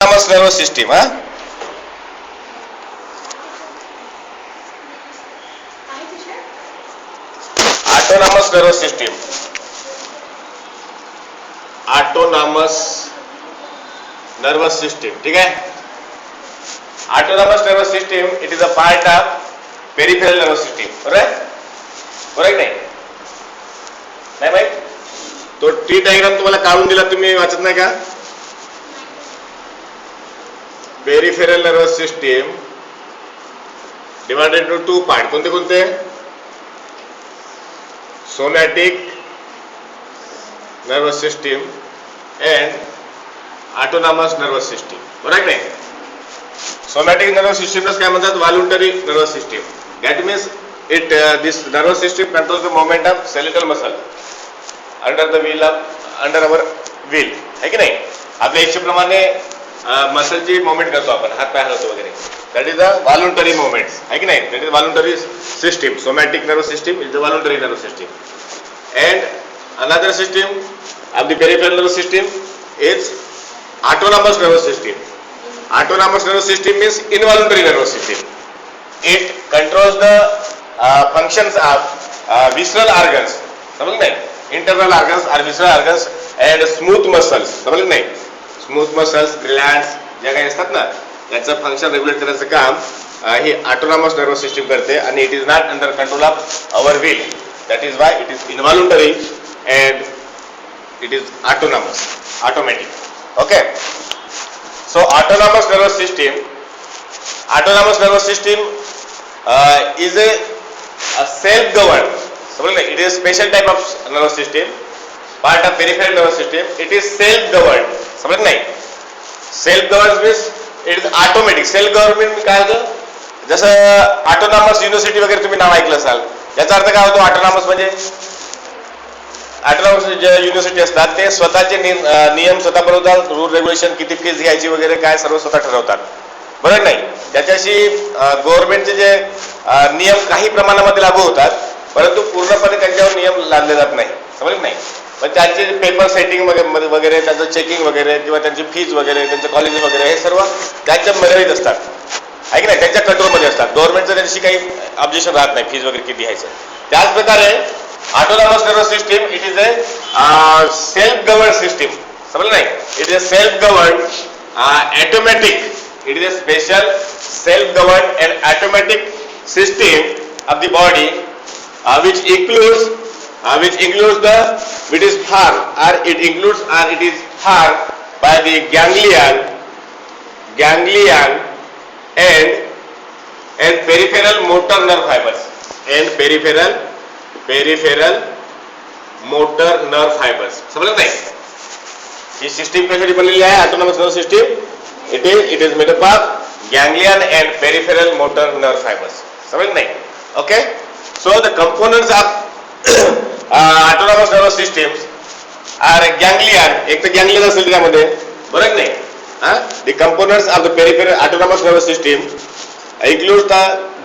autonomous nervous system, autonomous nervous system, autonomous nervous system. ठीक है, autonomous nervous system, it is a part of peripheral nervous system. बरोबर नाही? नाही माहित? तो ट्री डायग्राम तुम्हाला काढून दिला, तुम्ही वाचत नाही का? Peripheral nervous system divided into two part. कोणते कोणते? Somatic nervous system and autonomous nervous system. बरोबर नाही? सोमॅटिक नर्वस सिस्टीमला काय म्हणतात? Voluntary nervous system. That means it this nervous system controls the movement of skeletal muscle under the wheel of under our wheel. आहे की नाही? आपल्या इच्छेप्रमाणे मसलची मुवमेंट करतो आपण, हात पाय हलवतो वगैरे. That is the voluntary movements. आहे की नाही? That is voluntary system. Somatic nervous system is the voluntary nervous system. And another system of the peripheral nervous system is autonomous nervous system. Autonomous nervous system means इनव्हॉलंटरी nervous system. It controls the functions of visceral organs. समजलं नाही? Internal organs और विसरल organs and smooth muscles. समजलं नाही? Smooth muscles, glands ज्या काही असतात ना, याचं फंक्शन रेग्युलेट करण्याचं काम ही ऑटोनॉमस नर्वस सिस्टीम करते. आणि it is not under control of our wheel. That is why it is इनव्हॉलंटरी and it is autonomous, automatic. Okay, so autonomous nervous system, autonomous nervous system is a self governed. समजलं नाही? It is special type of nervous system, part of peripheral nervous system. It is self governed. समजलं नाही? Self govern means it is automatic. Self government काय होतं? जसं autonomous university वगैरे तुम्ही नाव ऐकलं असाल. याचा अर्थ काय होतो? ऑटोनॉमस म्हणजे ऑटोनॉमस जे युनिव्हर्सिटी असतात ते स्वतःचे नियम स्वतः बनवतात. रूल रेग्युलेशन, किती फीस घ्यायची वगैरे काय सर्व स्वतः ठरवतात. बरोबर नाही? त्याच्याशी गव्हर्नमेंटचे जे नियम काही प्रमाणामध्ये लागू होतात, परंतु पूर्णपणे त्यांच्यावर नियम लादले जात नाही. समजलं नाही? पण त्यांचे पेपर सेटिंग वगैरे, त्यांचं चेकिंग वगैरे, किंवा त्यांची फीज वगैरे, त्यांचं कॉलेज वगैरे, हे सर्व त्यांच्या मर्यादित असतात. आहे की नाही? त्यांच्या कंट्रोलमध्ये असतात. गव्हर्नमेंटचं त्यांच्याशी काही ऑब्जेक्शन राहत नाही फीज वगैरे किती घ्यायचं. त्याच प्रकारे autonomous nervous system it is a self govern system. समजलं नाही? It is a self govern automatic. It is a special self govern and automatic system of the body which includes the it is formed or it includes or it is formed by the ganglion and peripheral motor nerve fibers and peripheral motor nerve fibers. समजलं नाही? ही system कशाची बनलेली आहे? Autonomous nervous system. It is made up of ganglion and peripheral motor nerve fibres. समजलं नाही? Okay, so the components of autonomous nervous systems are ganglion. एक तर ganglion असेल त्यामध्ये. बरोबर नाही? The components of the peripheral autonomous nervous system includes the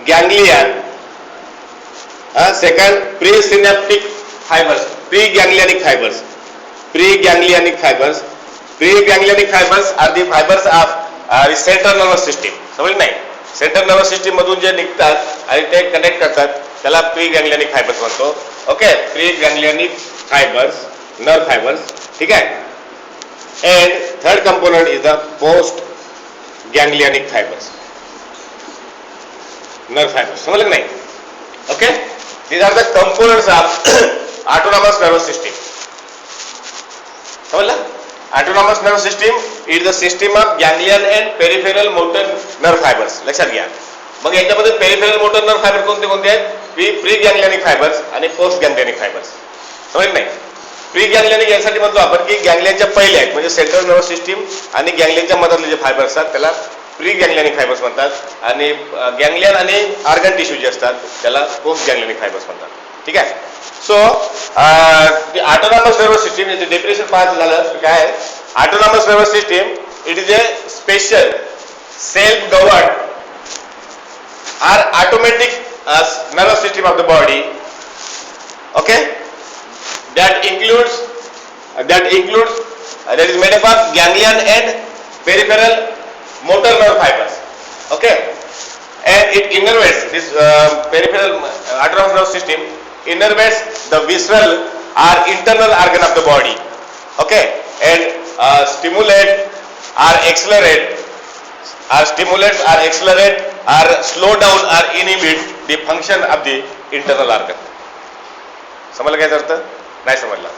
ganglion. Second, presynaptic fibers. Preganglionic fibers. Preganglionic fibers are the fibers of the central nervous system. समजलं नाही? Central nervous system मधून जे निघतात आणि ते कनेक्ट करतात त्याला प्री गॅंग्लियनिक फायबर्स म्हणतो. Okay, pre ganglionic fibres, nerve fibres. ठीक आहे. And third component is the post ganglionic fibres, nerve fibres. समजलं नाही? Okay, these are the components of autonomous nervous system. समजलं? Autonomous nervous system is the system of ganglion and peripheral motor nerve fibres. लक्षात घ्या. मग याच्यामध्ये peripheral motor nerve fibre कोणते कोणते आहेत? प्री गॅंग्लियनिक फायबर्स आणि पोस्ट गॅंग्लियनिक फायबर्स. समजलं नाही? प्री गॅंग्लियनिक यासाठी म्हणतो आपण की गॅंग्लियनच्या पहिले आहेत, म्हणजे सेंट्रल नर्वस सिस्टीम आणि गॅंग्लियनच्या मधातले जे फायबर्स असतात त्याला प्री गॅंग्लियनिक फायबर्स म्हणतात. आणि गॅंग्लियन आणि ऑर्गन टिश्यू जे असतात त्याला पोस्ट गॅंग्लियनिक फायबर्स म्हणतात. ठीक आहे. सो ऑटोनॉमस नर्वस सिस्टीम याचे डेफिनेशन पाहायचं झालं काय आहे? Autonomous nervous system it is a special self govern or automatic nervous system of the body. Okay, that is made up of ganglion and peripheral motor nerve fibers. Okay, and it innervates this peripheral autonomous nervous system innervates the visceral or internal organ of the body. Okay, and stimulate or accelerate or slow down or inhibit the function of the internal organ. समजलं काय अर्थ? नाही समजला.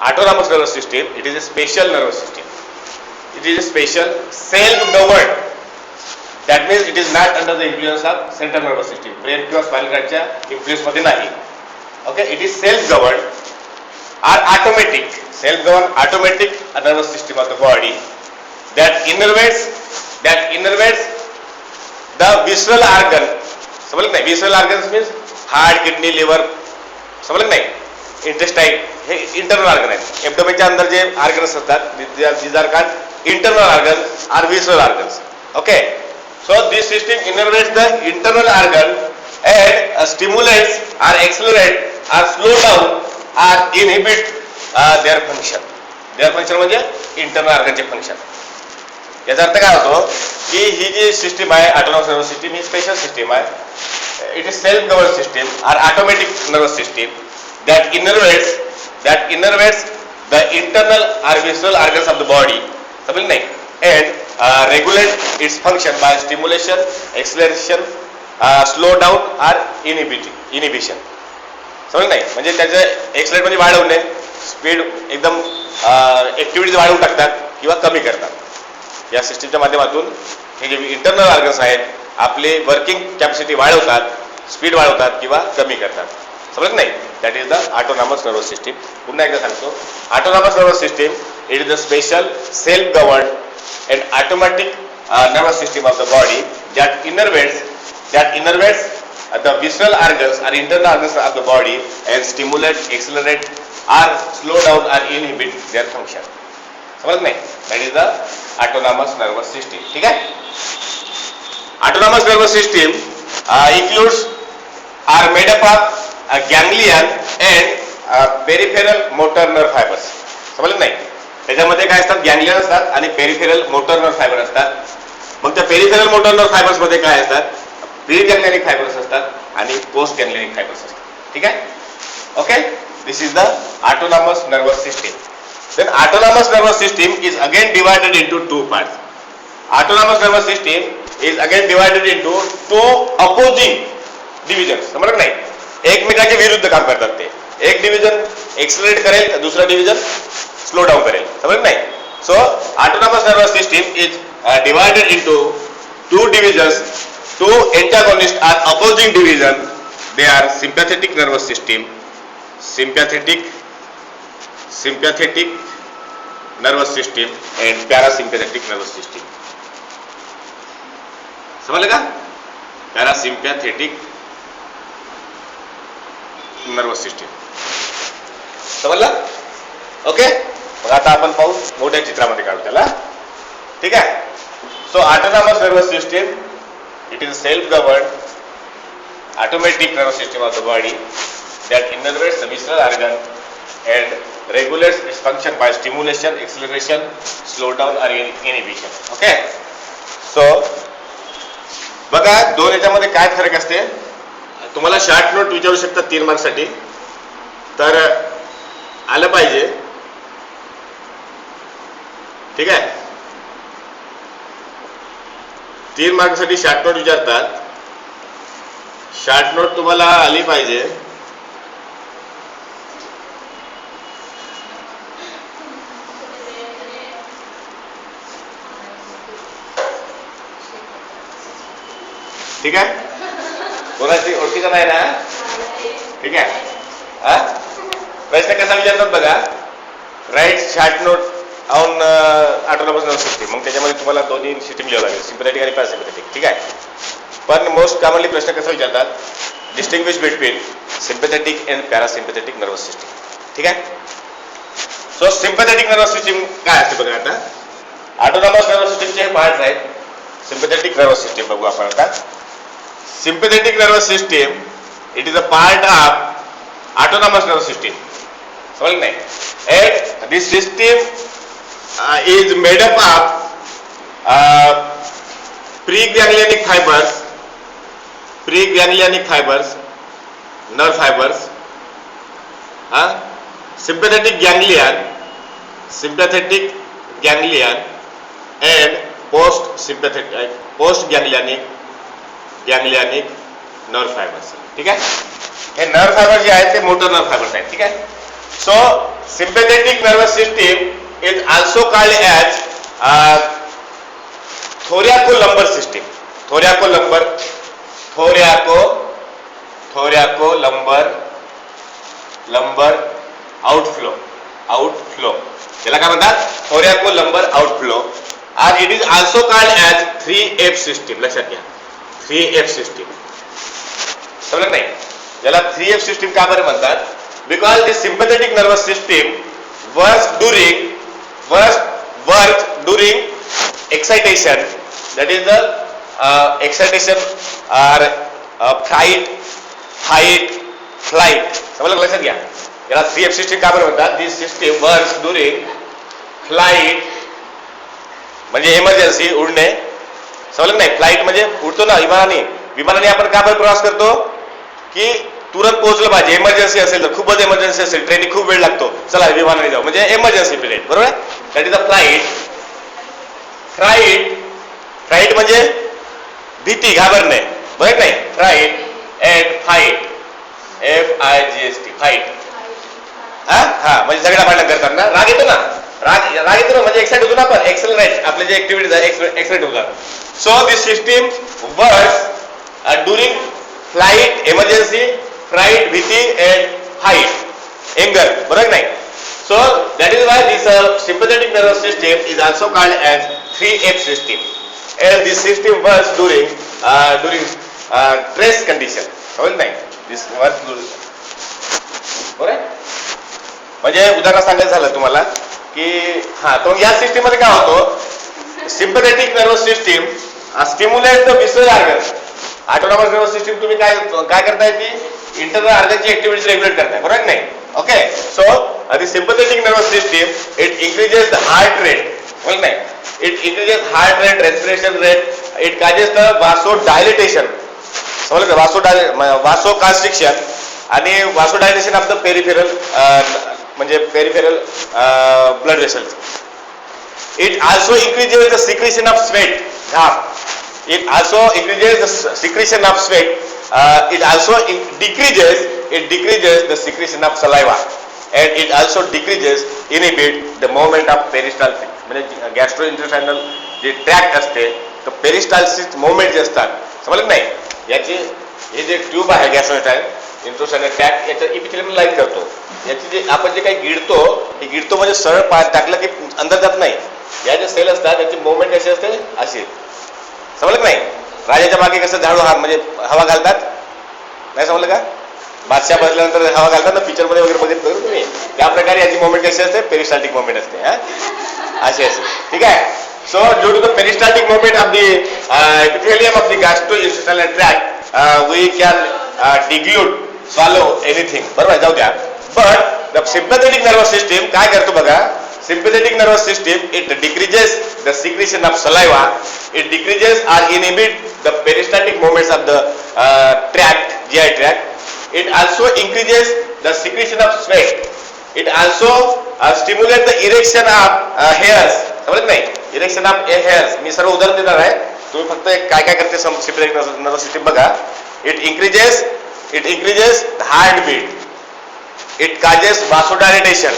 Autonomous nervous system, it is a special nervous system. It is a special self-governed. That means it is not under the influence of central nervous system. Brain किंवा spinal cordच्या influence मध्ये नाही. Okay, it is self-governed or automatic. Self-governed automatic nervous system of the body that innervates the visceral organ. समजलं नाही? Visceral organs means heart, kidney, liver. समजलं नाही? Intestine हे internal organ आहेत. एब्डोमेनच्या अंदर जे ऑर्गन्स असतात these are called internal organs or visceral organs. Okay, so this system innervates the internal organ and stimulates or accelerate or slow down or inhibit their function. Their function म्हणजे internal ऑर्गनचे function. याचा अर्थ काय होतो की ही जी system आहे autonomous nervous system ही special system आहे. It is self govern system or automatic nervous system that innervates the internal or visceral organs of the body. समजलं नाही? And regulate its function by stimulation, acceleration, slow down or inhibition. समजलं नाही? म्हणजे त्याचं एक्सलेट म्हणजे वाढवणे, speed एकदम activity वाढवून टाकतात किंवा कमी करतात. या सिस्टीमच्या माध्यमातून हे जे इंटरनल ऑर्गन्स आहेत आपले वर्किंग कॅपॅसिटी वाढवतात, स्पीड वाढवतात किंवा कमी करतात. समजलं नाही? That is the autonomous nervous system. पुन्हा एकदा सांगतो, autonomous nervous system it is the special self governed and automatic nervous system of the body that innervates the visceral organs or internal organs of the body and stimulate, accelerate or slow down or inhibit their function. समझ नहीं? That is the autonomous nervous system. ठीक है? Autonomous nervous system includes are made up of ganglion and peripheral motor nerve fibers. समझ नहीं? त्याच्यामध्ये काय असतात? गॅंग्लियन असतात आणि पेरिफेरल मोटर नर्व फायबर असतात. मग त्या पेरिफेरल मोटर नर्व फायबर्स मध्ये काय असतात? प्री गॅंग्लियनिक फायबर्स असतात आणि पोस्ट गॅंग्लियनिक फायबर्स असतात. ठीक आहे? Okay, this is the autonomous nervous system. Then autonomous nervous system is again divided into two parts. Autonomous nervous system is again divided into two opposing division. समजलं नाही? एकमेकांच्या विरुद्ध काम करतात ते. एक डिव्हिजन एक्सलरेट करेल, दुसरा डिव्हिजन स्लो डाउन करेल. समझ नहीं? So autonomous nervous system is divided into two divisions, two antagonist or opposing division. They are sympathetic nervous system, sympathetic nervous system and parasympathetic nervous system. समजलं का? parasympathetic nervous system. समजलं? Okay, मग आता आपण पाहू, मोठ्या चित्रामध्ये काढू त्याला. ठीक आहे? So autonomous nervous system it is self governed automatic nervous system of the body that innervates the visceral organ and regulates its function by stimulation, acceleration, slow down or inhibition. Okay, so बघा दोन याच्यामध्ये काय फरक असते. तुम्हाला short note विचारू शकतात 3 mark साठी, तर आलं पाहिजे. ठीक आहे? 3 मार्क साठी शॉर्ट नोट विचारतात. शॉर्ट नोट तुम्हाला आली पाहिजे. ठीक आहे? कोणाची ओळखीचं नाही ना? ठीक आहे? प्रश्न कसा विचारतात बघा. Write short note on autonomous nervous system. मग त्याच्यामध्ये तुम्हाला दोन्ही सिस्टम लिहावं लागेल, सिम्पॅथेटिक आणि पॅरासिम्पॅथेटिक. ठीक आहे? पण मोस्ट कॉमनली प्रश्न कसा विचारतात? Distinguish between sympathetic and parasympathetic nervous system. ठीक आहे? सो सिम्पॅथेटिक नर्वस सिस्टम काय असते बघा. आता ऑटोनॉमस नर्वस सिस्टमचे हे पार्ट्स आहेत. सिम्पॅथेटिक नर्वस सिस्टम बघू आपण आता. Sympathetic nervous system, it is a part of autonomous nervous system. समझ नहीं? And this system is made up of preganglionic fibers, nerve fibers, sympathetic ganglion and post ganglionic nerve fibers. ठीक आहे, हे nerve fibre जे आहेत ते motor nerve fibres आहेत. ठीक आहे. So sympathetic nervous system is also called as thoracolumbar system. Thoracolumbar outflow. त्याला काय म्हणतात? thoracolumbar outflow. And it is also called as 3F system. लक्षात घ्या, 3F system. समजलं नाही? याला 3F system का बरं म्हणतात? Because the sympathetic nervous system works during excitation. That is the excitation or fight, flight. समजलं? लक्षात घ्या. याला 3F system का बरं म्हणतात? This system works during flight म्हणजे इमर्जन्सी, उडणे. समजलं नाही? फ्लाइट म्हणजे उडतो ना विमानाने आपण का बरं प्रवास करतो? की तुरंत पोहोचलं पाहिजे. इमर्जन्सी असेल तर, खूपच इमर्जन्सी असेल, ट्रेनने खूप वेळ लागतो, चला विमानाने जाऊ, म्हणजे इमर्जन्सी पिरियड. बरोबर? दॅट इज अ फ्लाइट म्हणजे भीती, घाबरणे. बरोबर नाही? Flight and fight, FIGHT, fight. म्हणजे झगडा भांडण करताना राग येतो ना, म्हणजे एक्साइट होतो ना आपण, एक्सेलरेट, आपले जे ऍक्टिव्हिटीज आहे एक्सेलरेट होतात. So this system works during flight, emergency, fright, भीती अँड फाइट, एंगर. बरोबर नाही? So that is why this sympathetic nervous system is also called as 3F system. And this system works during stress condition. बरोबर नाही? This works during. बरोबर? म्हणजे उदाहरण सांगायचं झालं तुम्हाला की तो या सिस्टीम मध्ये काय होतो? Sympathetic nervous system stimulate the विसरल ऑर्गन. ऑटोनॉमस नर्वस सिस्टीम तुम्ही काय करताय? ती इंटरनल ऑर्गनची ऍक्टिव्हिटीज रेग्युलेट करताय. बरोबर नाही? Okay. So the sympathetic nervous system it increases the heart rate. बरोबर नाही? It increases heart rate, respiration rate, it causes the vasodilatation. समजलं का? वासोकॉन्स्ट्रिक्शन आणि वासोडायलेशन ऑफ द पेरिफेरल म्हणजे peripheral blood vessels. It also increases the secretion of sweat. It also increases the secretion of sweat. It also decreases the secretion of saliva, and it also inhibit the movement of peristalsis. म्हणजे गॅस्ट्रोइंटेस्टायनल जे tract असते, तर peristalsis movement जे असतात, समजलं नाही? याची हे जे ट्यूब आहे इंट्रोस्टायनल ट्रॅक्ट, याच्या इपिथेलियम लाईन करतो. याची जे आपण जे काही गिळतो म्हणजे सरळ टाकलं की अंदर जात नाही. या जे सेल असतात त्याची मूवमेंट कशी असते? अशी. समजलं नाही? राजाच्या बागे कसं झाडू म्हणजे हवा घालतात, नाही समजलं का? बादशाह बसल्यानंतर हवा घालतात ना, पिक्चर मध्ये वगैरे बघितलं तुम्ही, त्या प्रकारे याची मूवमेंट कशी असते? पेरिस्टाल्टिक मूवमेंट असते. अशी. ठीक आहे. So due to the peristaltic movement of the epithelium of the gastrointestinal tract, we can deglute, swallow anything. बरोबर? जाऊ द्या. But the sympathetic nervous system काय करतो बघा? Sympathetic nervous system, it decreases the secretion of saliva, it decreases or inhibit the peristaltic movements of the GI tract. It also increases the secretion of sweat. It also stimulates the erection of hairs. समजत नाही? Erection of hairs. मी सर्व उदाहरण देणार आहे, तुम्ही फक्त काय करते सिम्पॅथेटिक नर्वस सिस्टीम बघा. It increases heart beat. It causes vasodilatation.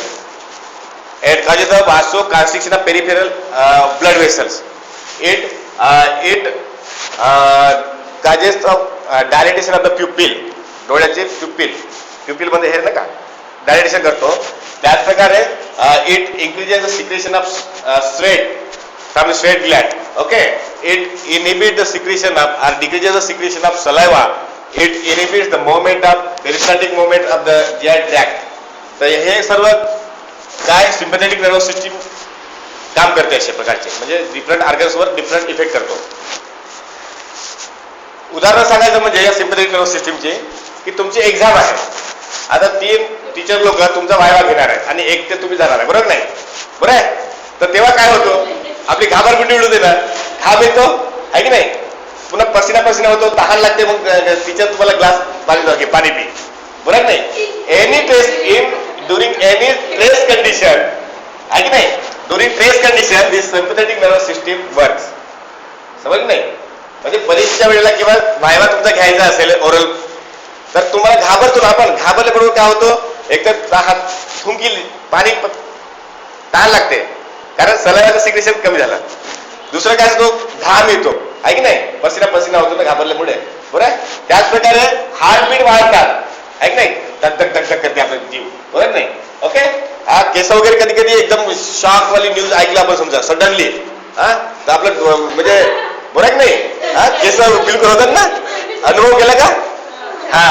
It causes the vasoconstriction of peripheral blood vessels. It causes the dilatation of the pupil. डोळ्याचे प्युपिल मध्ये हे ना का डायलेटेशन करतो. त्याच प्रकारे it increases the secretion of sweat from the sweat Gland. Okay. It inhibit the secretion of or decreases the secretion of saliva. It inhibits the movement of peristaltic movement of the GI tract. तर हे सर्व काय sympathetic nervous system काम करते अशा प्रकारचे, म्हणजे different ऑर्गन्सवर different effect करतो. उदाहरण सांगायचं म्हणजे या सिम्पॅथेटिक नर्वस सिस्टीमचे की तुमची एक्झाम आहे. आता 3 टीचर लोक तुमचा वायवा घेणार आहे आणि 1 ते तुम्ही जाणार आहे. बरोबर नाही? बरं आहे? तर तेव्हा काय होतो, आपली घाबरगुंडी उडू दे ना, घाम येतो आहे की नाही, पुन्हा पसीना पसीना होतो, तहान लागते, मग टीचर तुम्हाला ग्लास पाणी पी, बरोबर नाही. Any trace in during any trace condition आहे की नाही, ड्युरिंग ट्रेस कंडिशन दिस सिम्पॅथेटिक नर्वस सिस्टीम वर्क्स. समज नाही. म्हणजे परीक्षेच्या वेळेला किंवा वायवा तुमचा घ्यायचा असेल ओरल, तर तुम्हाला घाबरतो ना आपण, घाबरल्याबरोबर काय होतं, एकतर थुंकी पाणी तहान लागते कारण सलाईनचं सिक्रेशन कमी झालं, दुसरं काय असतो, घाम येतो आहे की नाही, पसीना पसीना होतो ना घाबरल्यामुळे, बरोबर. त्याच प्रकारे हार्टबीट वाढतात आहे की नाही, धक धक धक धक करते आपला जीव, बरोबर नाही. ओके. हा केस वगैरे कधी कधी एकदम शॉक वाली न्यूज ऐकला आपण समजा सडनली, हा तर आपलं म्हणजे बरोबर नाही, हा केस बिलकुल होतात ना, अनुभव केला का, हा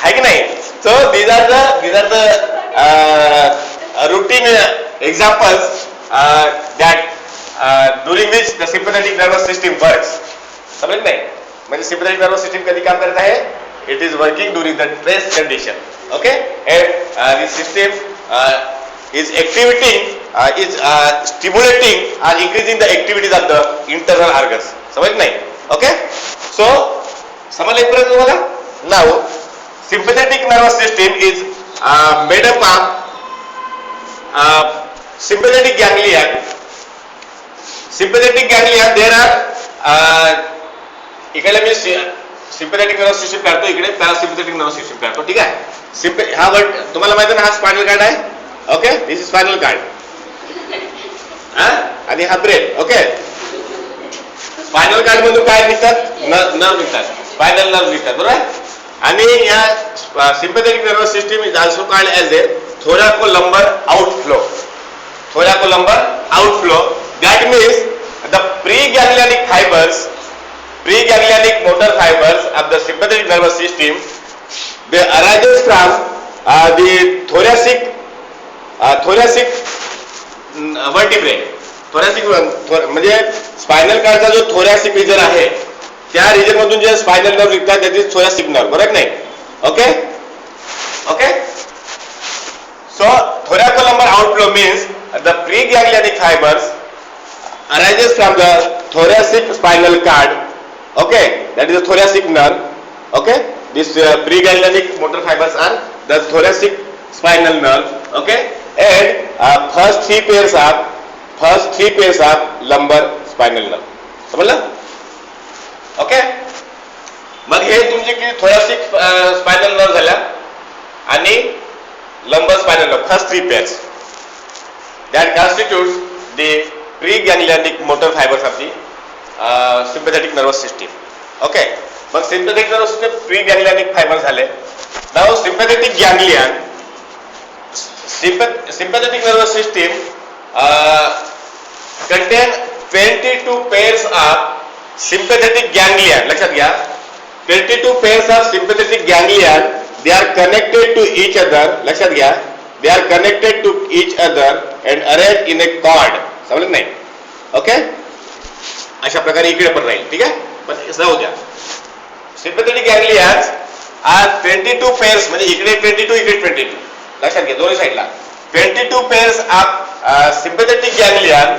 आहे की नाही. So these are the routine examples that during which the sympathetic nervous system works. समझ नाही. म्हणजे sympathetic nervous system कधी काम करत आहे, it is working during the stress condition. Okay, and this system is stimulating and increasing the activities of the internal organs. समझ नाही. Okay, so समजलं इथपर्यंत तुम्हाला. Now sympathetic nervous system is made up of sympathetic ganglion. Sympathetic ganglion, there are इकडे मी sympathetic nervous system काढतो, इकडे parasympathetic nervous system काढतो. ठीक आहे. हा वर्ड तुम्हाला माहिती ना, हा स्पायनल कार्ड आहे. Okay, this is spinal card, आणि हा ब्रेन. ओके. स्पायनल कार्ड मधून काय निघतात, नर्व निघतात, स्पायनल नर्व निघतात, बरोबर. आणि या sympathetic nervous system is also called as a thoracolumbar outflow. Thoracolumbar outflow, that means the preganglionic motor fibers of the sympathetic nervous system, they arises from the thoracic vertebrae. thoracic म्हणजे spinal कार्डचा जो thoracic region आहे, त्या region मधून जे spinal nerve निघतात, that is thoracic nerve, बरोबर नाही. Okay. Okay. So thoracolumbar outflow means the preganglionic fibers arises from the thoracic spinal cord. Okay, that is the thoracic nerve. Okay, this preganglionic motor fibers are the thoracic spinal nerve. Okay, and first three pairs of lumbar spinal nerve. समजलं. Okay. मग हे तुमचे की thoracic spinal nerve झाल्या आणि lumbar spinal nerve, first three pairs that constitutes the preganglionic motor fibers of the sympathetic nervous system. Okay. मग sympathetic nervous system preganglionic fibers झाले. Now sympathetic ganglion, sympathetic nervous system contain 22 pairs of sympathetic ganglion. लक्षात घ्या, 22 pairs of sympathetic ganglion, they are connected to each other. लक्षात घ्या, they are connected to each other and arranged in a cord. समजलं नाही. Okay. अशा प्रकारे इकडे पण राहील. ठीक आहे, पण जाऊ द्या. sympathetic ganglions are 22 pairs, म्हणजे इकडे 22 इकडे 22. लक्षात घ्या, दोन्ही साईडला 22 pairs of sympathetic ganglion,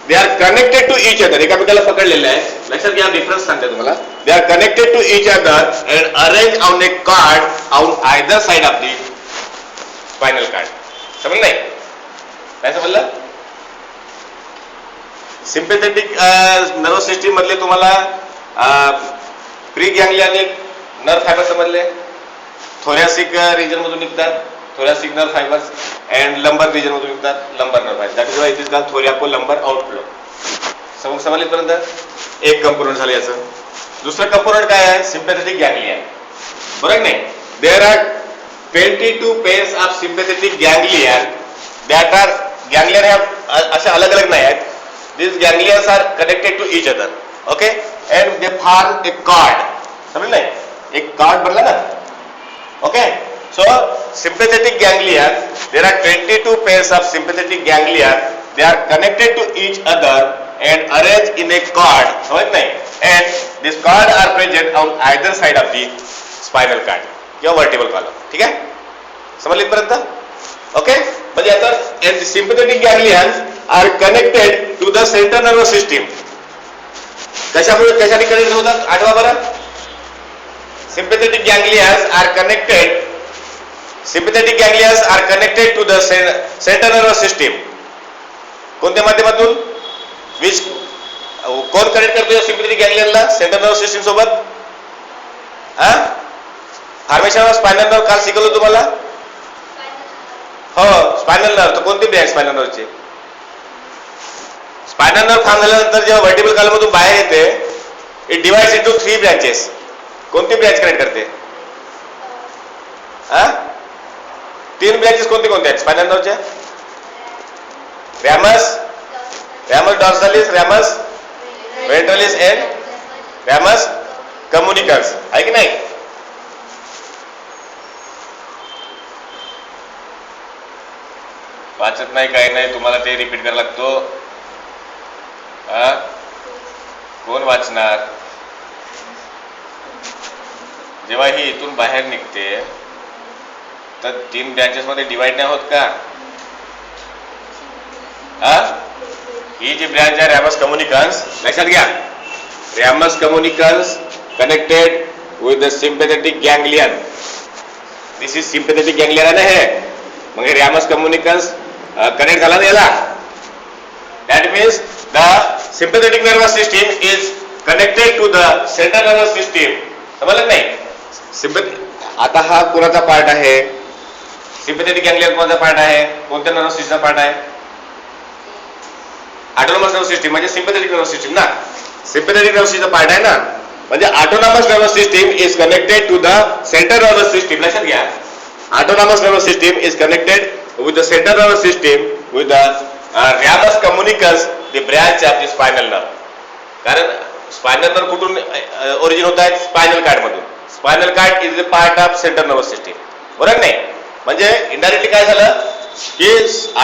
they are connected to each other. एकामेकाला पकडलेले आहे. लक्षात घ्या, डिफरन्स सांगते तुम्हाला. They are connected to each other and arranged on a cord on either side of the spinal cord. समजलं नाही. काय समजलं. सिम्पॅथेटिक नर्वस सिस्टीम मधले तुम्हाला प्रीगॅंग्लियनिक नर्व फायबर समजले, थोरॅसिक रिजन मधून निघतात thoracic nerve fibers, and lumbar region मधून निघतात lumbar nerve fibers. That is why it is called thoracolumbar outflow. समजले पर्यंत. एक कंपोनंट झालं याचं. दुसरं कंपोनंट काय आहे, sympathetic ganglion, बरोबर नाही. There are 22 pairs of sympathetic ganglion that are ganglion have अशा अलग अलग नाही आहेत. These ganglions are connected to each other. Okay, and they form a cord. समजलं नाही, एक cord बनला ना. Okay, so sympathetic ganglion, there are 22 pairs of sympathetic ganglion. They are connected to each other and arranged in a cord. समझ नहीं? And this cord are present on either side of the spinal cord किंवा vertebral column. ठीक है? समझ इथपर्यंत? Okay? म्हणजे आता and the sympathetic ganglions are connected to the central nervous system. कशाने कनेक्ट होतात आठवा बरं. sympathetic ganglias are connected to the central nervous system. कोणत्या माध्यमातून? विच कोण कनेक्ट करतो सिम्पॅथेटिक गँग्लियनला सेंट्रल नर्वस सिस्टीम सोबत? फॉर्मेशन ऑफ स्पायनल नर्व काल शिकवलं तुम्हाला. हो, स्पायनल नर्व. तर कोणती ब्रँच स्पायनल नर्वची? स्पायनल नर्व फॉर्म झाल्यानंतर जेव्हा व्हर्टिब्रल कॉलममधून बाहेर येते, इट डिवाइड्स इनटू 3 ब्रँचेस. कोणती ब्रँच कनेक्ट करते? 3 ब्रँचेस कोणते आहेत स्पायनल नर्वच्या? रॅमस डॉर्सालिस, रॅमस वेंट्रालिस एंड रॅमस कम्युनिकन्स. आहे की नाही? वाचत नाही, काही नाही, तुम्हाला ते रिपीट करायला लागतो. कोण वाचणार? जेव्हा ही इथून बाहेर निघते तर 3 ब्रँचेस मध्ये डिवाइड नाही होत का? ही जी ब्रँच आहे रॅमस कम्युनिकन्स, लक्षात घ्या. Ramus communicans connected with the sympathetic ganglion. This is sympathetic ganglion आहे. मग हे रॅमस कम्युनिकन्स कनेक्ट झाला ना याला. That means the sympathetic nervous system is connected to the central nervous system. समजलं नाही? आता हा कोणाचा पार्ट आहे? सिम्पॅथेटिक गँग्लियन कोणाचा पार्ट आहे? कोणत्या नर्वस सिस्टमचा पार्ट आहे? ऑटोनॉमस नर्वस सिस्टीम म्हणजे सिम्पॅथेटिक नर्वस सिस्टीम ना. सिम्पॅथेटिक नर्वस सिस्टमचा पार्ट आहे ना. म्हणजे autonomous nervous system is connected to the central nervous system. लक्षात घ्या. Autonomous nervous system is connected with the central nervous system with the ramus communicans, the branch of the spinal nerve. कारण spinal nerve कुठून origin होत आहे? Spinal cord मधून. Spinal cord is a part of central nervous system. बरोबर नाही? म्हणजे indirectly काय झालं की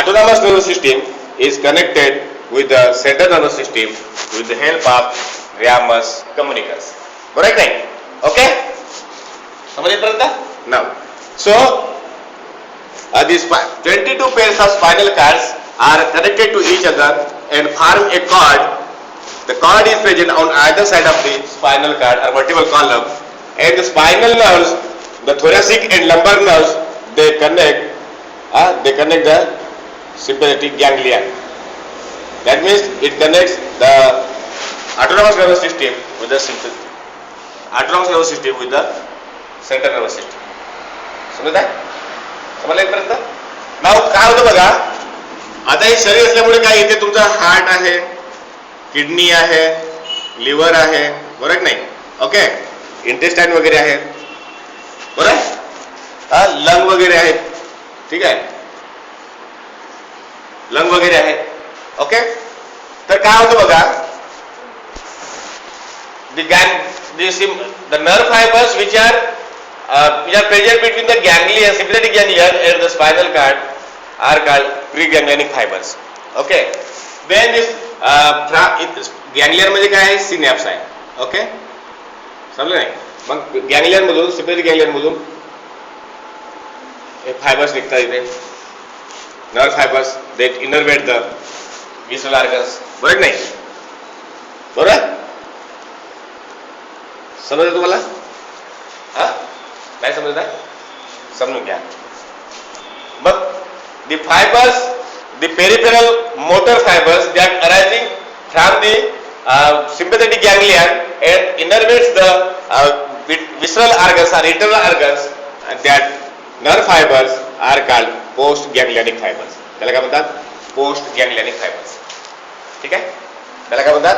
autonomous nervous system is connected with the central nervous system with the help of ramus communicans. बरोबर नाही? ओके, समजेपर्यंत? नाव so these 22 pairs of spinal cards are connected to each other and form a cord. The cord is present on either side of the spinal cord or vertebral column, and the spinal nerves, the thoracic and lumbar nerves, they connect the sympathetic ganglion. That means it connects the autonomous nervous system with the central nervous system. समजत आहे? समजलं इथपर्यंत? नाव काय होतं बघा. आता हे शरीर असल्यामुळे काय इथे तुमचा हार्ट आहे, किडनी आहे, लिव्हर आहे. बरोबर नाही? ओके, इंटेस्टाईन वगैरे आहे. बरोबर? लंग वगैरे आहेत. ठीक आहे, लंग वगैरे आहेत. ओके, तर काय होतं बघा. the nerve fibers which are present between the ganglion, sympathetic ganglion and the spinal cord are called preganglionic fibers. Okay, when this ganglion म्हणजे काय आहे? सिनॅप्स आहे. ओके, समजलं नाही? मग गँग्लियन मधून, सिम्पॅथेटिक गँग्लियन मधून हे फायबर्स निघतात इथे. Nerve fibres that innervate the visceral organs. बरोबर नाही? बरोबर? समजलं तुम्हाला? नाही समजत आहे? समजून घ्या. मग the fibers, the peripheral motor fibers that arising from the sympathetic ganglion and innervates the visceral organs or internal organs, and that nerve fibers are called post ganglionic fibers. त्याला काय म्हणतात? Post ganglionic fibers. ठीक आहे, त्याला काय म्हणतात?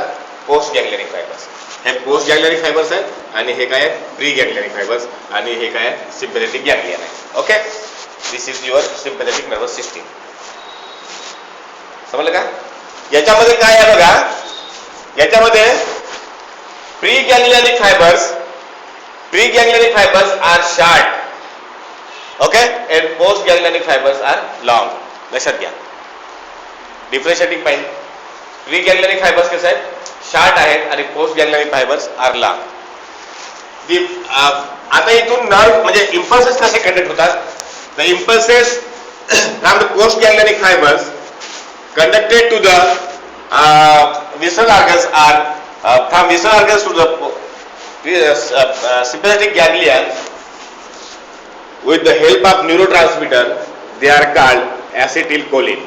Post ganglionic fibers. हे post ganglionic fibers आहेत आणि हे काय आहेत? Pre ganglionic fibers. आणि हे काय आहे? सिम्पॅथेटिक गँग्लियन आहे. Okay, this is your sympathetic nervous system. समजलं का? याच्यामध्ये काय आहे बघा. याच्यामध्ये pre ganglionic fibers are short. Okay, and post ganglionic fibers are long. लक्षात घ्या. डिफरेंशिएटिंग पाहिजे. प्री गँग्लियनिक फायबर्स कसे आहेत? शॉर्ट आहेत आणि post ganglionic fibers are long. आता इथून नर्व म्हणजे इम्पल्सेस कसे कंडक्ट होतात? The impulses from the post ganglionic fibers conducted to the visceral organs are from visceral organs to the sympathetic ganglia with the help of neurotransmitter. They are called acetylcholine.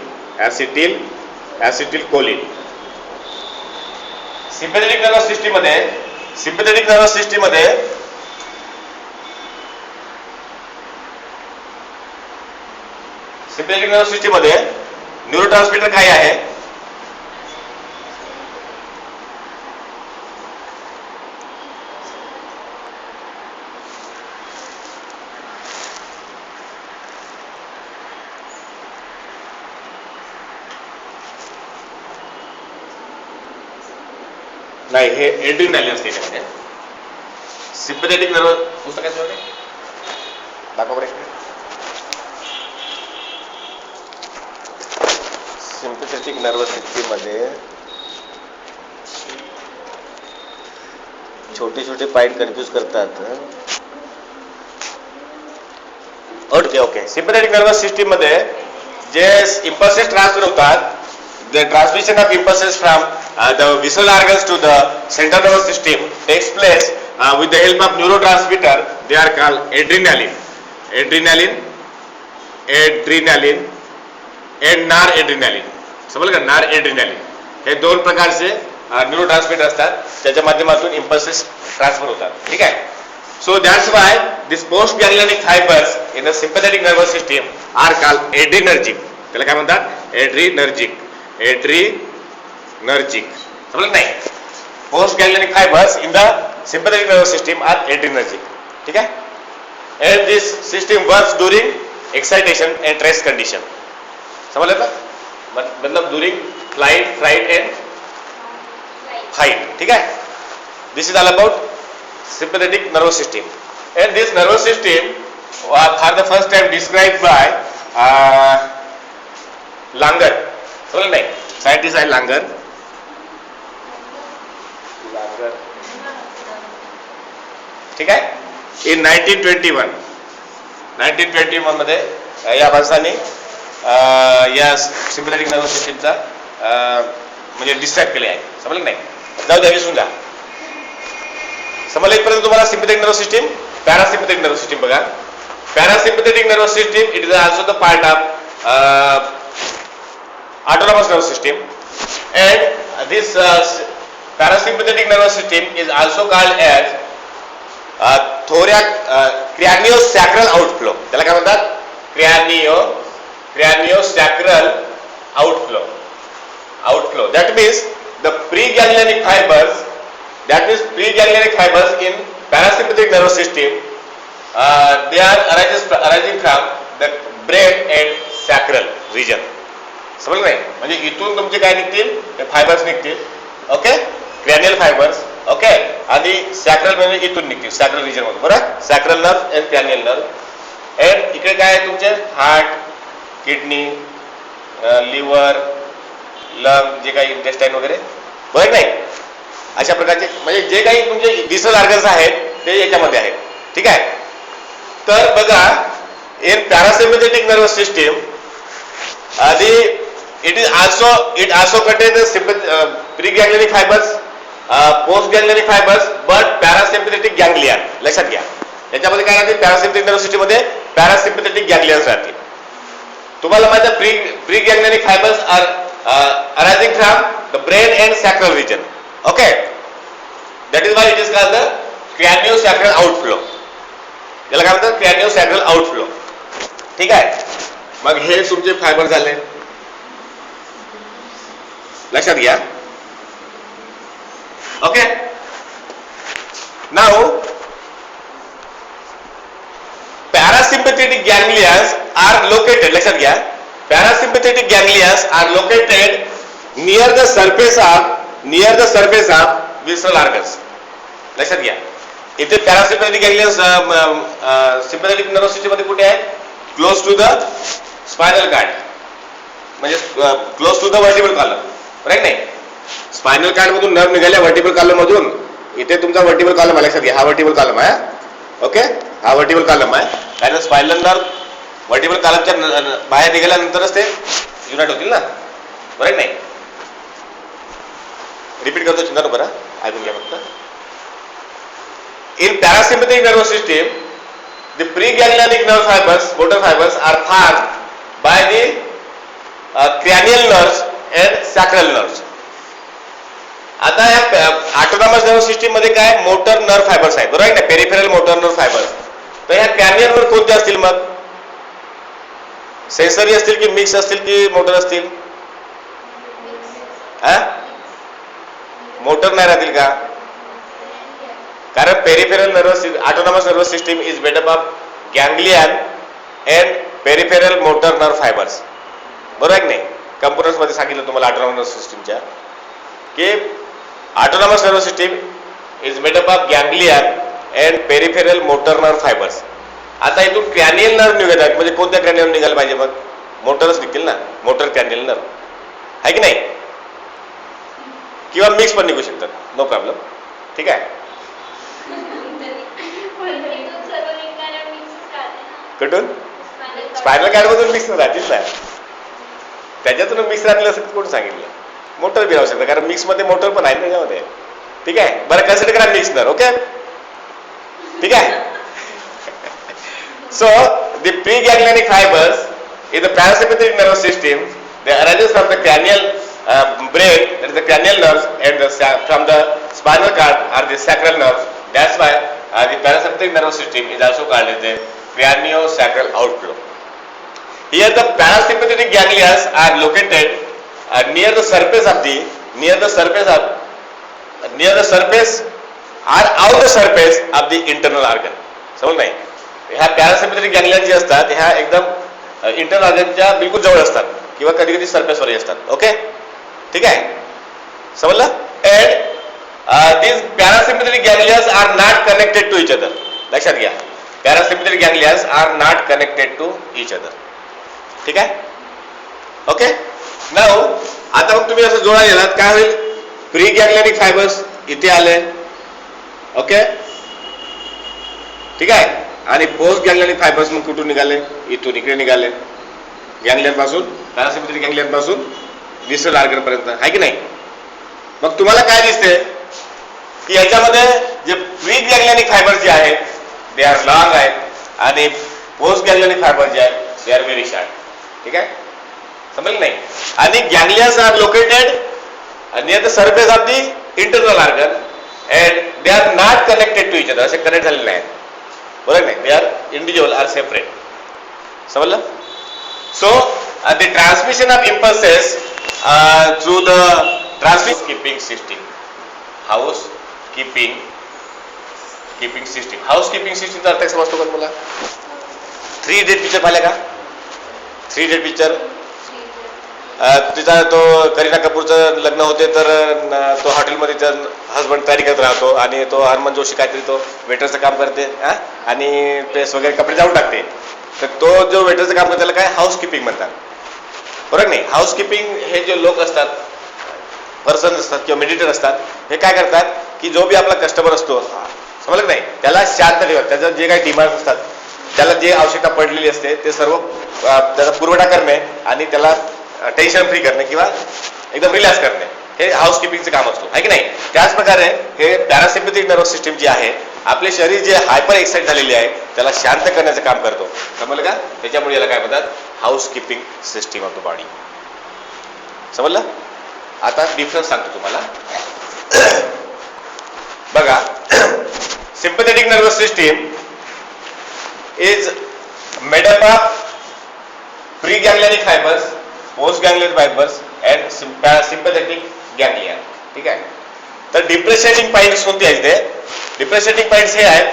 Acetylcholine. Sympathetic nervous system मध्ये sympathetic nervous system मध्ये sympathetic nervous system मध्ये neurotransmitter काय आहे? नाही, हे adrenaline असते त्यामध्ये. Sympathetic nerve पुस्तकाचं दाखव बरं. सिम्पॅथेटिक नर्वस सिस्टीम मध्ये छोटे छोटे पॉइंट कन्फ्यूज करतात. ओके. सिम्पॅथेटिक नर्वस सिस्टीम मध्ये जे इम्पल्सेस ट्रान्सफर होतात, the transmission of impulses from the visceral organs to the central nervous system takes place with the help of neurotransmitter. They are called adrenaline and noradrenaline. समजलं का? noradrenaline हे दोन प्रकारचे neurotransmitter असतात, त्याच्या माध्यमातून इम्पल्सेस ट्रान्सफर होतात. ठीक आहे. So that's why these postganglionic fibers in the sympathetic nervous system are called adrenergic. त्याला काय म्हणतात? adrenergic. समजलं नाही? postganglionic fibers in the sympathetic nervous system are adrenergic. ठीक है? And this system works during excitation and rest condition. समझ लेता? मतलब during flight, fright and fight. ठीक है? This is all about sympathetic nervous system. And this nervous system for the first time described by Langer. समझ नहीं? Scientist है Langer. ठीक है? In 1921 मध्ये या माणसाने या सिम्पॅथेटिक नर्वस सिस्टीमचा म्हणजे डिस्क्राइब केले आहे. समजलं नाही? जाऊ द्या, विसरून जा. समजलं इथपर्यंत तुम्हाला? Sympathetic nervous system, parasympathetic nervous system बघा. Parasympathetic nervous system it is also the part of autonomous nervous system, and this parasympathetic nervous system is also called as craniosacral outflow. त्याला काय म्हणतात? craniosacral outflow. That means the preganglionic fibers in parasympathetic nervous system they are arising from the brain and sacral region. समजलं नाही? म्हणजे इथून तुमचे काय निघतील? फायबर्स निघतील. Okay, cranial fibres. ओके, आणि सॅक्रल म्हणजे इथून निघतील, सॅक्रल रिजन मधून. बरोबर? Sacral nerve and cranial nerve. And इकडे काय आहे तुमचे? हार्ट, किडनी, लिव्हर, लंग, जे काही इंटेस्टाईन वगैरे. बरोबर नाही? अशा प्रकारचे म्हणजे जे काही तुमचे विसरल ऑर्गन्स आहेत ते याच्यामध्ये आहेत. ठीक आहे. तर बघा, in parasympathetic nervous system it also contains preganglionic fibers, postganglionic fibers, but parasympathetic ganglia. लक्षात घ्या, याच्यामध्ये काय राहते? पॅरासिम्पॅथेटिक नर्वस सिस्टीम मध्ये पॅरासिम्पॅथेटिक गँग्लियन्स राहतील. तुम्हाला माहिती आहे preganglionic fibers are arising from the brain and sacral region. Okay, that is why it is called the craniosacral outflow. याला काय म्हणतात? craniosacral outflow. ठीक आहे. मग हे तुमचे फायबर झाले. लक्षात घ्या. Okay, now parasympathetic ganglias are located. लक्षात घ्या, parasympathetic ganglias are located near the surface of visceral organs. लक्षात घ्या, इथे parasympathetic ganglias sympathetic nervous system मध्ये कुठे आहे? Close to the spinal cord, म्हणजे close to the vertebral column. Right नाही? स्पायनल कार्ड मधून नर्व निघाल्या वर्टिब्रल कॉलम मधून. इथे तुमचा वर्टिब्रल कॉलम आहे. लक्षात घ्या, हा वर्टिब्रल कॉलम आहे. ओके, हा वर्टिब्रल कॉलम आहे. कारण स्पायनल नर्व वर्टिब्रल कॉलमच्या बाहेर निघाल्यानंतरच ते युनाइट होतील ना. बरोबर नाही. रिपीट करतो, चिंता नको, बरं ऐकून घ्या फक्त. In parasympathetic nervous system, the preganglionic nerve fibers, motor fibers, are formed by the cranial nerves and sacral nerves. आता या ऑटोनॉमस नर्व्हस सिस्टीम मध्ये काय मोटर नर्व फायबर्स आहेत, बरोबर आहे ना, पेरिफेरल मोटर नर्व फायबर्स. तर ह्या क्रॅनियल नर्व कोणते असतील मग? सेन्सरी असतील की मिक्स असतील की मोटर असतील? मोटर नाही राहतील का? कारण peripheral nervous autonomous nervous system is made up of ganglion and peripheral motor nerve fibers, बरोबर आहे की नाही. कम्प्युटर्स मध्ये सांगितलं तुम्हाला ऑटोनॉमस नर्वस सिस्टीमच्या की autonomous nervous system is made up of ganglion and peripheral motor nerve fibers. आता इथून क्रॅनियल नर्व निघत आहेत, म्हणजे कोणत्या क्रॅनियल निघायला पाहिजे मग? मोटरच निघतील ना, मोटर क्रॅनियल नर्व आहे की नाही, किंवा मिक्स पण निघू शकतात, नो प्रॉब्लेम. ठीक आहे. कुठून? स्पायनल कॉर्ड मधून मिक्स राहतील ना, त्याच्यातून मिक्स राहतील असं कोण सांगितलं? मोटर बी राहू शकतं, कारण मिक्स मध्ये मोटर पण आहे त्याच्यामध्ये. ठीक आहे, बरं कन्सिडर करा मिक्स नर्व. ओके, ठीक आहे. So the preganglionic fibers in the parasympathetic nervous system, they arise from the cranial brain, that is the cranial nerves, and from the spinal cord are the sacral nerves. That's why the parasympathetic nervous system is also called as the craniosacral outflow. Here the parasympathetic ganglia are located near the surface of the or out the surface of the internal organ. समज नाही, ह्या parasympathetic गॅंग्लिया जे असतात ह्या एकदम internal ऑर्गनच्या बिलकुल जवळ असतात किंवा कधी कधी सरफेसवर असतात. ओके, ठीक आहे, समजलं. And these parasympathetic ganglias are not connected to each other. लक्षात घ्या, parasympathetic ganglias are not connected to each other. ठीक आहे. ओके, नाउ आता मग तुम्ही असं जोडा गेलात काय होईल? प्री गॅंग्लियनिक फायबर्स इथे आले, ओके, ठीक आहे, आणि पोस्ट गॅंग्लियनिक फायबर्स मग कुठून निघाले? इथून इकडे निघाले, गॅंग्लियन पासून, पॅरासिम्पॅथेटिक गॅंग्लियन पासून विसरल ऑर्गन पर्यंत, आहे की नाही. मग तुम्हाला काय दिसते की याच्यामध्ये जे प्री गॅंग्लियनिक फायबर्स जे आहेत दे आर लॉंग आहेत आणि पोस्ट गॅंग्लियनिक फायबर्स जे आहेत दे आर व्हेरी शॉर्ट. ठीक आहे, समजलं नाही. आणि ganglias are located near the surface of the internal organ and they are not connected to each other. असे कनेक्ट झालेले नाहीत, बरोबर नाही, they are individual are separate. समजलं. So the transmission of impulses through the keeping system, house keeping system. House keeping सिस्टीमचा अर्थ समजतो का मला? 3 इडियट पिक्चर पाहिला का? 3 इडियट पिक्चर, तिचा तो करीना कपूरचं लग्न होते तर तो हॉटेलमध्ये हजबंड तयारी करत राहतो आणि तो हरमन जोशी काहीतरी तो वेटरचं काम करते आणि प्रेस वगैरे कपडे जाऊन टाकते. तर तो जो वेटरचं काम करतो त्याला काय हाऊस कीपिंग म्हणतात, बरोबर नाही. हाऊस कीपिंग हे जे लोक असतात, पर्सन असतात किंवा मेडिटेटर असतात, हे काय करतात की जो बी आपला कस्टमर असतो, समजलं नाही, त्याला शांत ठेवतात, त्याचं जे काही डिमांड असतात, त्याला जे आवश्यकता पडलेली असते ते सर्व त्याचा पुरवठा करणे आणि त्याला टेन्शन फ्री करणे किंवा एकदम रिलॅक्स करणे, हे हाऊस कीपिंगचं काम असतो, आहे की नाही. त्याच प्रकारे हे पॅरासिम्पॅथेटिक नर्वस सिस्टीम जी आहे, आपले शरीर जे हायपर एक्साइट झालेले आहे त्याला शांत करण्याचं काम करतो, समजलं का. त्याच्यामुळे याला काय म्हणतात? House keeping system of the body. समजलं. आता डिफरन्स सांगतो तुम्हाला. बघा, sympathetic nervous system is made up of pre ganglionic fibers, post ganglion fibers and sympathetic ganglia. ठीक आहे. तर डिफरेंशिएटिंग पॉइंट्स कोणते आहेत? ते डिफरेंशिएटिंग पॉइंट्स हे आहेत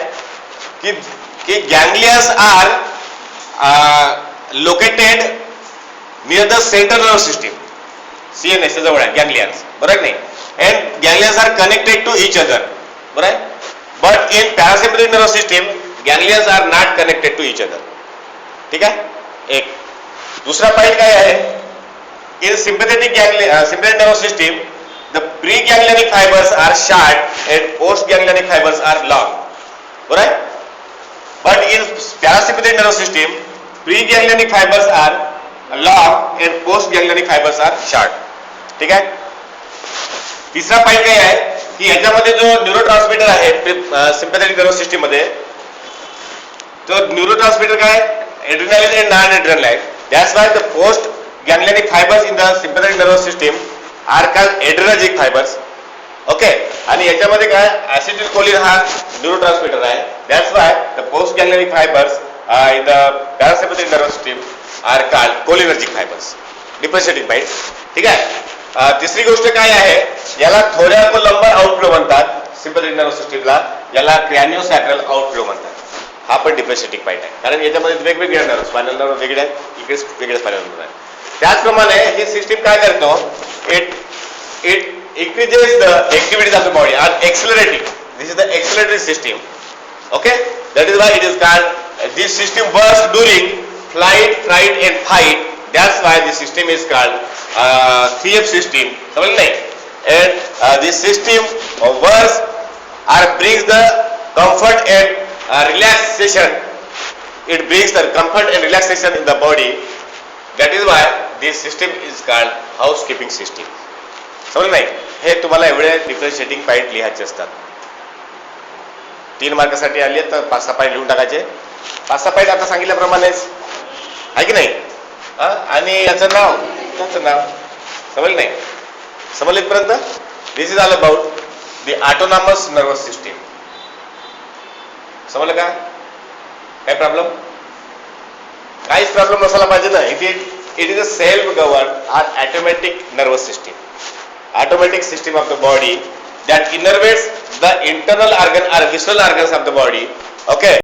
की ganglias are located near the central nervous system, CNS च्या जवळ आहे गॅंग्लियाज, बरोबर नाही. And ganglias are connected to each other, बरोबर आहे. But in parasympathetic nervous system ganglias are not connected to each other. ठीक आहे. एक दुसरा पॉइंट काय आहे? In sympathetic nervous system the preganglionic fibers are short and postganglionic fibers are long, right? But in parasympathetic nervous system preganglionic fibers are long and postganglionic fibers are short. ठीक आहे. तिसरा point काय आहे की याच्यामध्ये जो न्यूरो ट्रान्समीटर आहे sympathetic nervous system मध्ये, तो न्यूरो ट्रान्समीटर काय adrenaline and non adrenaline. That's why the post ganglionic fibers in the sympathetic nervous system are called adrenergic fibers. Okay. आणि याच्यामध्ये काय ऍसिटिल कोलिन हा न्यूरो ट्रान्समीटर आहे. That's why the post ganglionic fibers in the parasympathetic nervous system are called cholinergic fibers. Differentiating point. ठीक आहे. तिसरी गोष्ट काय आहे, याला थोरॅको लंबर आउटफ्लो म्हणतात सिम्पॅथेटिक नर्वस सिस्टीमला, याला क्रॅनिओ सॅक्रल आउटफ्लो म्हणतात. हा पण डिफरन्शिएटिंग पॉईंट आहे, कारण याच्यामध्ये वेगवेगळे नर्व, स्पायनल नर्व वेगळे आहेत, इकडे वेगळे स्पायनल नर्व आहे. त्याचप्रमाणे ही सिस्टीम काय करतो, it increases the activities of the body or accelerating. This is the accelerating system. Okay, that is why it is called this system works during flight, fright and fight. That's why this system is called 3F system. समझ नहीं? And this system works or brings the comfort and relaxation. It brings the comfort and relaxation in the body. That is why this system is called housekeeping system. समज नाही? हे तुम्हाला एवढे differentiating point लिहायचे असतात. 3 मार्कासाठी आली तर 5-6 पॉईंट लिहून टाकायचे. 5-6 पॉईंट आता सांगितल्याप्रमाणेच आहे की नाही. आणि याचं नाव, त्याचं नाव समजलं नाही? समजलं इथपर्यंत? This is all about the autonomous nervous system. समजलं का? काय प्रॉब्लेम? काहीच प्रॉब्लेम नसायला पाहिजे ना. It is a self govern or automatic nervous system. Automatic system of the body that innervates the internal organ or visceral organs of the body. Okay.